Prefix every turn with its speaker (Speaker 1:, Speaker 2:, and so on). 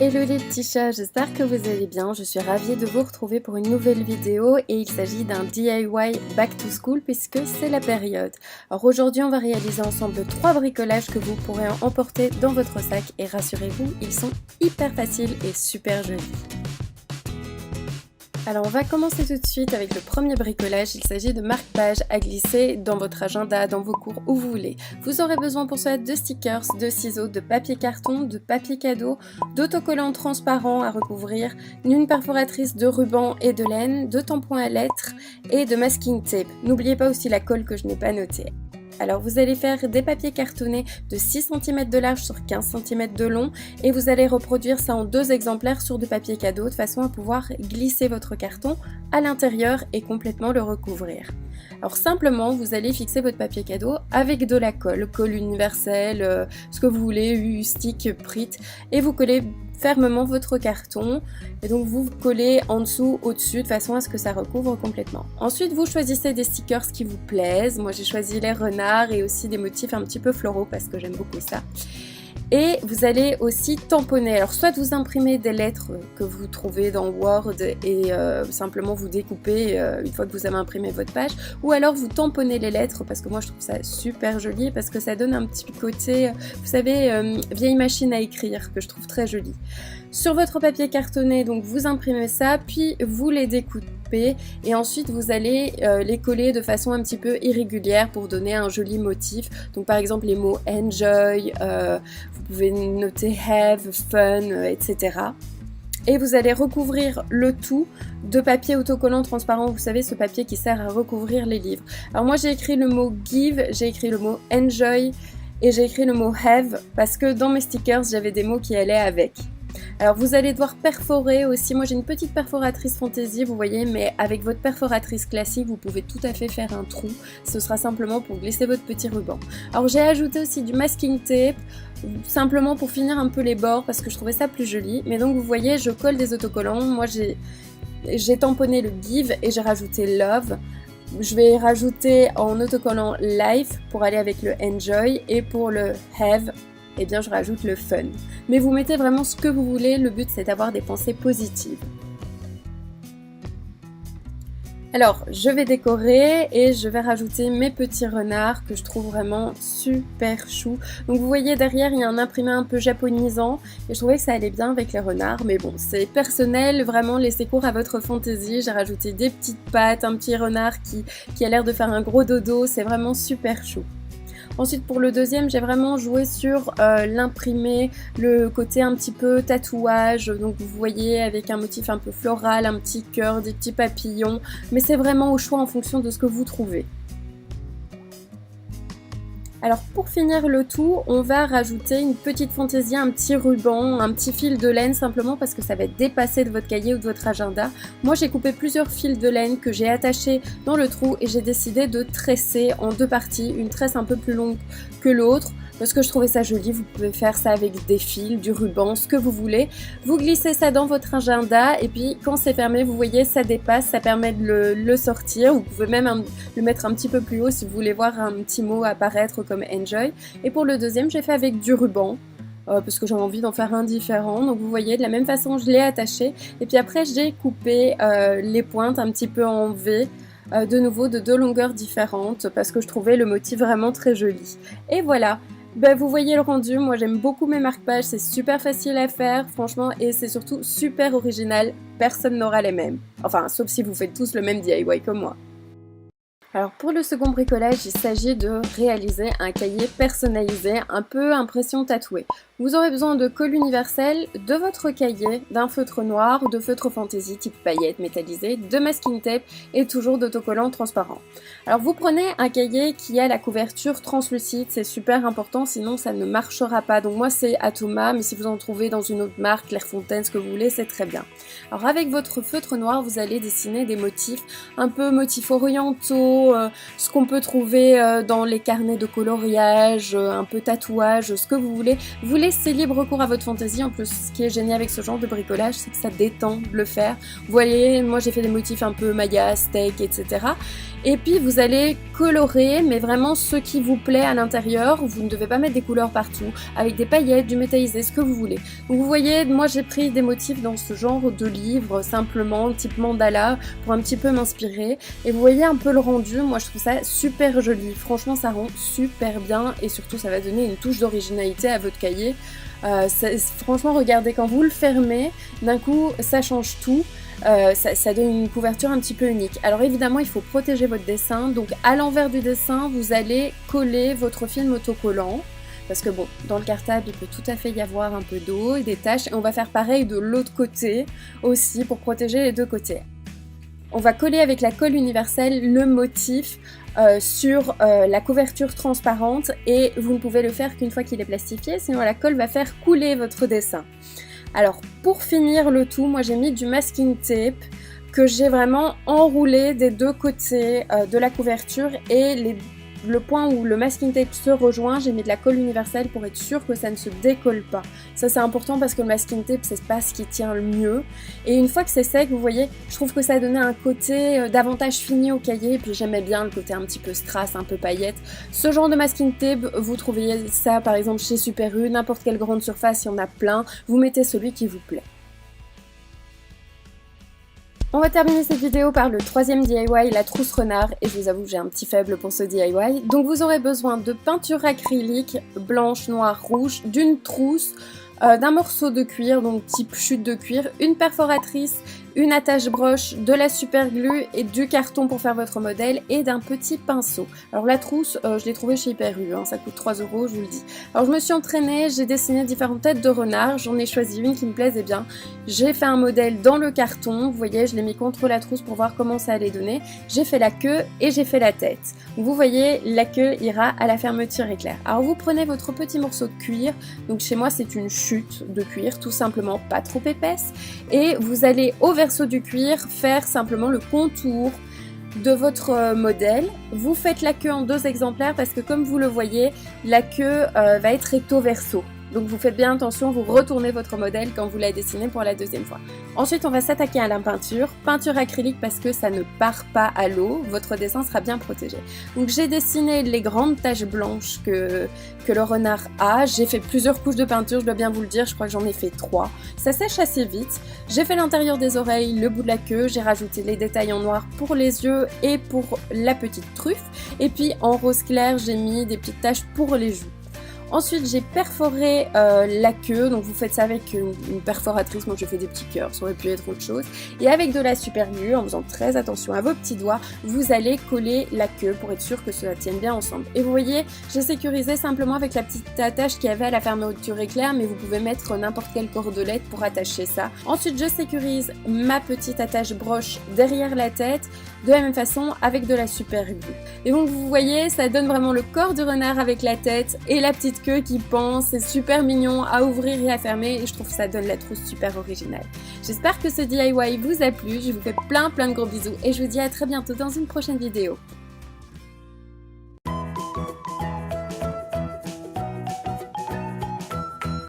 Speaker 1: Hello les petits chats, j'espère que vous allez bien. Je suis ravie de vous retrouver pour une nouvelle vidéo et il s'agit d'un DIY Back to School puisque c'est la période. Alors aujourd'hui on va réaliser ensemble 3 bricolages que vous pourrez emporter dans votre sac et rassurez-vous, ils sont hyper faciles et super jolis. Alors on va commencer tout de suite avec le premier bricolage, il s'agit de marque-pages à glisser dans votre agenda, dans vos cours, où vous voulez. Vous aurez besoin pour cela de stickers, de ciseaux, de papier carton, de papier cadeau, d'autocollants transparents à recouvrir, d'une perforatrice de ruban et de laine, de tampons à lettres et de masking tape. N'oubliez pas aussi la colle que je n'ai pas notée. Alors vous allez faire des papiers cartonnés de 6 cm de large sur 15 cm de long et vous allez reproduire ça en 2 exemplaires sur du papier cadeau de façon à pouvoir glisser votre carton à l'intérieur et complètement le recouvrir. Alors simplement vous allez fixer votre papier cadeau avec de la colle universelle, ce que vous voulez, stick, Prit, et vous collez fermement votre carton et donc vous collez en dessous, au-dessus de façon à ce que ça recouvre complètement. Ensuite vous choisissez des stickers qui vous plaisent, moi j'ai choisi les renards et aussi des motifs un petit peu floraux parce que j'aime beaucoup ça. Et vous allez aussi tamponner, alors soit vous imprimez des lettres que vous trouvez dans Word et simplement vous découpez une fois que vous avez imprimé votre page, ou alors vous tamponnez les lettres parce que moi je trouve ça super joli parce que ça donne un petit côté, vous savez, vieille machine à écrire que je trouve très joli. Sur votre papier cartonné, donc vous imprimez ça, puis vous les découpez et ensuite vous allez les coller de façon un petit peu irrégulière pour donner un joli motif. Donc par exemple les mots enjoy, vous pouvez noter have, fun, etc. Et vous allez recouvrir le tout de papier autocollant transparent, vous savez, ce papier qui sert à recouvrir les livres. Alors moi j'ai écrit le mot give, j'ai écrit le mot enjoy et j'ai écrit le mot have parce que dans mes stickers j'avais des mots qui allaient avec. Alors vous allez devoir perforer aussi, moi j'ai une petite perforatrice fantaisie vous voyez, mais avec votre perforatrice classique vous pouvez tout à fait faire un trou, ce sera simplement pour glisser votre petit ruban. Alors j'ai ajouté aussi du masking tape, simplement pour finir un peu les bords parce que je trouvais ça plus joli, mais donc vous voyez je colle des autocollants, moi j'ai tamponné le give et j'ai rajouté love. Je vais rajouter en autocollant life pour aller avec le enjoy et pour le have, eh bien je rajoute le fun. Mais vous mettez vraiment ce que vous voulez, le but c'est d'avoir des pensées positives. Alors je vais décorer et je vais rajouter mes petits renards que je trouve vraiment super chou. Donc vous voyez derrière il y a un imprimé un peu japonisant et je trouvais que ça allait bien avec les renards, mais bon c'est personnel, vraiment laissez cours à votre fantaisie. J'ai rajouté des petites pattes, un petit renard qui a l'air de faire un gros dodo, c'est vraiment super chou. Ensuite pour le deuxième j'ai vraiment joué sur l'imprimé, le côté un petit peu tatouage, donc vous voyez avec un motif un peu floral, un petit cœur, des petits papillons, mais c'est vraiment au choix en fonction de ce que vous trouvez. Alors pour finir le tout, on va rajouter une petite fantaisie, un petit ruban, un petit fil de laine simplement parce que ça va être dépassé de votre cahier ou de votre agenda. Moi j'ai coupé plusieurs fils de laine que j'ai attachés dans le trou et j'ai décidé de tresser en 2 parties, une tresse un peu plus longue que l'autre. Parce que je trouvais ça joli, vous pouvez faire ça avec des fils, du ruban, ce que vous voulez. Vous glissez ça dans votre agenda et puis quand c'est fermé, vous voyez, ça dépasse, ça permet de le sortir. Vous pouvez même le mettre un petit peu plus haut si vous voulez voir un petit mot apparaître comme enjoy. Et pour le deuxième, j'ai fait avec du ruban. Parce que j'avais envie d'en faire un différent, donc vous voyez de la même façon je l'ai attaché et puis après j'ai coupé les pointes un petit peu en V, de nouveau de 2 longueurs différentes parce que je trouvais le motif vraiment très joli. Et voilà. Ben, vous voyez le rendu, moi j'aime beaucoup mes marque-pages, c'est super facile à faire franchement et c'est surtout super original, personne n'aura les mêmes. Enfin sauf si vous faites tous le même DIY comme moi. Alors pour le second bricolage, il s'agit de réaliser un cahier personnalisé, un peu impression tatouée. Vous aurez besoin de colle universelle, de votre cahier, d'un feutre noir, de feutre fantaisie type paillettes métallisées, de masking tape et toujours d'autocollants transparents. Alors vous prenez un cahier qui a la couverture translucide, c'est super important sinon ça ne marchera pas. Donc moi c'est Atoma, mais si vous en trouvez dans une autre marque, Clairefontaine, ce que vous voulez, c'est très bien. Alors avec votre feutre noir, vous allez dessiner des motifs un peu motifs orientaux, peu ce qu'on peut trouver dans les carnets de coloriage, un peu tatouage, ce que vous voulez. Vous laissez libre cours à votre fantaisie. En plus, ce qui est génial avec ce genre de bricolage, c'est que ça détend de le faire. Vous voyez, moi j'ai fait des motifs un peu maya, steak, etc. Et puis vous allez colorer, mais vraiment ce qui vous plaît à l'intérieur. Vous ne devez pas mettre des couleurs partout, avec des paillettes, du métallisé, ce que vous voulez. Donc vous voyez, moi j'ai pris des motifs dans ce genre de livre, simplement, type mandala, pour un petit peu m'inspirer. Et vous voyez un peu le rendu, moi je trouve ça super joli. Franchement, ça rend super bien et surtout ça va donner une touche d'originalité à votre cahier. Franchement, regardez, quand vous le fermez, d'un coup ça change tout. Ça donne une couverture un petit peu unique. Alors évidemment, il faut protéger votre dessin. Donc à l'envers du dessin, vous allez coller votre film autocollant. Parce que bon, dans le cartable, il peut tout à fait y avoir un peu d'eau et des taches. Et on va faire pareil de l'autre côté aussi pour protéger les deux côtés. On va coller avec la colle universelle le motif sur la couverture transparente et vous ne pouvez le faire qu'une fois qu'il est plastifié, sinon la colle va faire couler votre dessin. Alors pour finir le tout, moi j'ai mis du masking tape que j'ai vraiment enroulé des deux côtés de la couverture et le point où le masking tape se rejoint, j'ai mis de la colle universelle pour être sûr que ça ne se décolle pas. Ça c'est important parce que le masking tape c'est pas ce qui tient le mieux. Et une fois que c'est sec, vous voyez, je trouve que ça a donné un côté davantage fini au cahier. Et puis j'aimais bien le côté un petit peu strass, un peu paillette. Ce genre de masking tape, vous trouvez ça par exemple chez Super U, n'importe quelle grande surface, il y en a plein. Vous mettez celui qui vous plaît. On va terminer cette vidéo par le troisième DIY, la trousse renard, et je vous avoue que j'ai un petit faible pour ce DIY. Donc vous aurez besoin de peinture acrylique, blanche, noire, rouge, d'une trousse, d'un morceau de cuir, donc type chute de cuir, une perforatrice, une attache-broche, de la super glue et du carton pour faire votre modèle et d'un petit pinceau. Alors la trousse, je l'ai trouvée chez Hyper U, hein, ça coûte 3 €, je vous le dis. Alors je me suis entraînée, j'ai dessiné différentes têtes de renard, j'en ai choisi une qui me plaisait bien. J'ai fait un modèle dans le carton, vous voyez, je l'ai mis contre la trousse pour voir comment ça allait donner. J'ai fait la queue et j'ai fait la tête. Donc vous voyez, la queue ira à la fermeture éclair. Alors vous prenez votre petit morceau de cuir, donc chez moi c'est une chute de cuir, tout simplement, pas trop épaisse, et vous allez au verso du cuir faire simplement le contour de votre modèle. Vous faites la queue en 2 exemplaires parce que comme vous le voyez, la queue va être recto verso. Donc vous faites bien attention, vous retournez votre modèle quand vous l'avez dessiné pour la deuxième fois. Ensuite, on va s'attaquer à la peinture. Peinture acrylique parce que ça ne part pas à l'eau, votre dessin sera bien protégé. Donc j'ai dessiné les grandes taches blanches que le renard a. J'ai fait plusieurs couches de peinture, je dois bien vous le dire, je crois que j'en ai fait 3. Ça sèche assez vite. J'ai fait l'intérieur des oreilles, le bout de la queue, j'ai rajouté les détails en noir pour les yeux et pour la petite truffe. Et puis en rose clair, j'ai mis des petites taches pour les joues. Ensuite, j'ai perforé la queue, donc vous faites ça avec une perforatrice, moi j'ai fait des petits cœurs, ça aurait pu être autre chose. Et avec de la super glue, en faisant très attention à vos petits doigts, vous allez coller la queue pour être sûr que cela tienne bien ensemble. Et vous voyez, j'ai sécurisé simplement avec la petite attache qu'il y avait à la fermeture éclair, mais vous pouvez mettre n'importe quelle cordelette pour attacher ça. Ensuite, je sécurise ma petite attache broche derrière la tête, de la même façon avec de la super glue. Et donc vous voyez, ça donne vraiment le corps du renard avec la tête et la petite queue qui pend, c'est super mignon à ouvrir et à fermer et je trouve que ça donne la trousse super originale. J'espère que ce DIY vous a plu, je vous fais plein de gros bisous et je vous dis à très bientôt dans une prochaine vidéo.